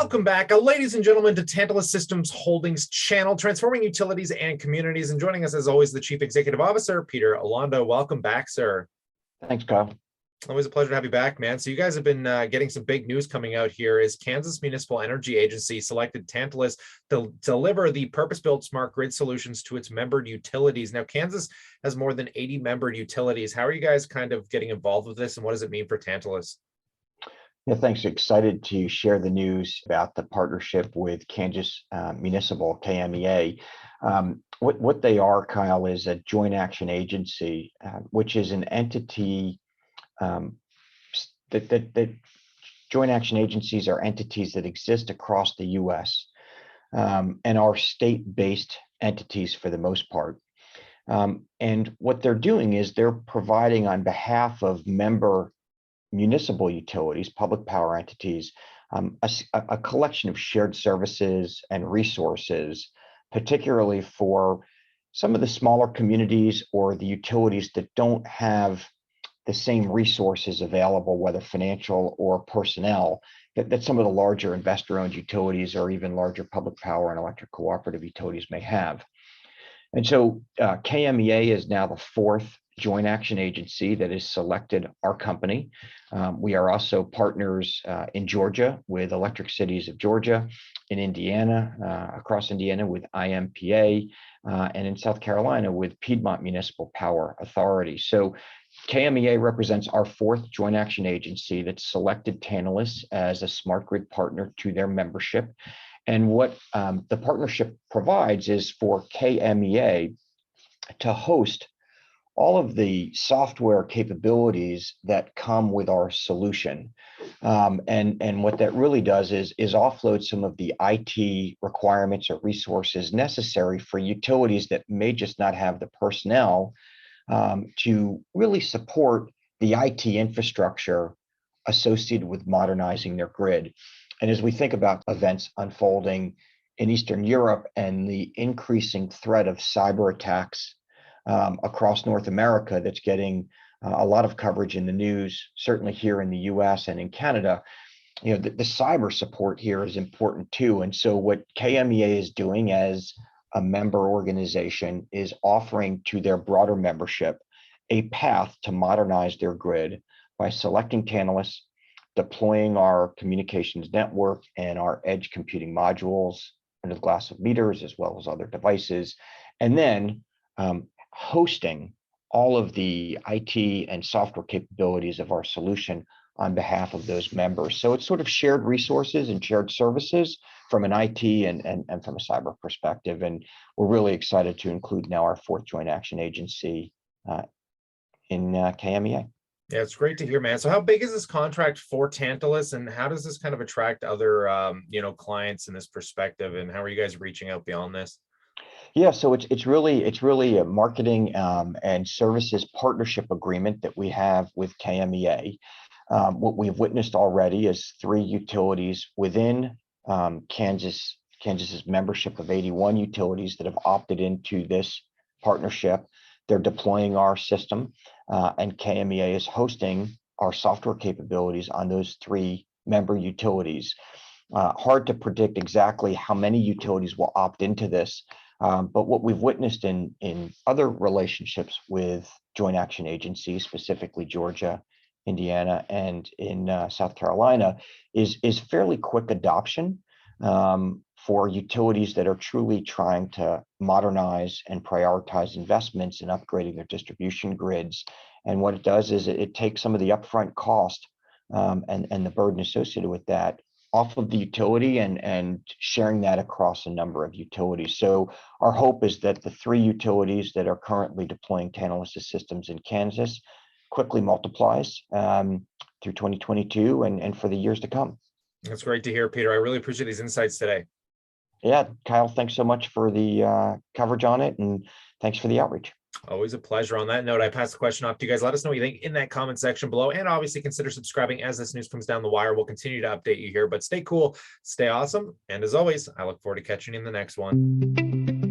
Welcome back, ladies and gentlemen, to Tantalus Systems Holdings channel, transforming utilities and communities. And joining us, as always, the Chief Executive Officer, Peter Alondo. Welcome back, sir. Thanks, Kyle. Always a pleasure to have you back, man. So you guys have been getting some big news coming out here as Kansas Municipal Energy Agency selected Tantalus to deliver the purpose-built smart grid solutions to its membered utilities. Now, Kansas has more than 80 membered utilities. How are you guys kind of getting involved with this, and what does it mean for Tantalus? Yeah, thanks. Excited to share the news about the partnership with Kansas Municipal, KMEA. What they are, Kyle, is a joint action agency, which is an entity that joint action agencies are entities that exist across the U.S. And are state-based entities for the most part. And what they're doing is they're providing on behalf of member municipal utilities, public power entities, a collection of shared services and resources, particularly for some of the smaller communities or the utilities that don't have the same resources available, whether financial or personnel, that some of the larger investor-owned utilities or even larger public power and electric cooperative utilities may have. And so KMEA is now the fourth joint action agency that has selected our company. We are also partners in Georgia with Electric Cities of Georgia, in Indiana, across Indiana with IMPA, and in South Carolina with Piedmont Municipal Power Authority. So KMEA represents our fourth joint action agency that selected Tantalus as a smart grid partner to their membership. And what the partnership provides is for KMEA to host all of the software capabilities that come with our solution. And what that really does is offload some of the IT requirements or resources necessary for utilities that may just not have the personnel to really support the IT infrastructure associated with modernizing their grid. And as we think about events unfolding in Eastern Europe and the increasing threat of cyber attacks across North America, that's getting a lot of coverage in the news, certainly here in the US and in Canada, the cyber support here is important too. And so what KMEA is doing as a member organization is offering to their broader membership a path to modernize their grid by selecting Tantalus, deploying our communications network and our edge computing modules under the glass of meters, as well as other devices, and then hosting all of the IT and software capabilities of our solution on behalf of those members. So it's sort of shared resources and shared services from an IT and from a cyber perspective. And we're really excited to include now our fourth joint action agency in KMEA. Yeah, it's great to hear, man. So how big is this contract for Tantalus, and how does this kind of attract other clients in this perspective, and how are you guys reaching out beyond this? Yeah, so it's really a marketing and services partnership agreement that we have with KMEA. What we've witnessed already is 3 utilities within Kansas's membership of 81 utilities that have opted into this partnership. They're deploying our system, and KMEA is hosting our software capabilities on those 3 member utilities. Hard to predict exactly how many utilities will opt into this. But what we've witnessed in other relationships with joint action agencies, specifically Georgia, Indiana, and in South Carolina, is fairly quick adoption for utilities that are truly trying to modernize and prioritize investments in upgrading their distribution grids. And what it does is it takes some of the upfront cost and the burden associated with that off of the utility and sharing that across a number of utilities. So our hope is that the 3 utilities that are currently deploying Tantalus systems in Kansas quickly multiplies through 2022 and for the years to come. That's great to hear, Peter. I really appreciate these insights today. Yeah, Kyle, thanks so much for the coverage on it, and thanks for the outreach. Always a pleasure. On that note, I pass the question off to you guys. Let us know what you think in that comment section below, and obviously consider subscribing as this news comes down the wire. We'll continue to update you here, but stay cool, stay awesome, and as always, I look forward to catching you in the next one.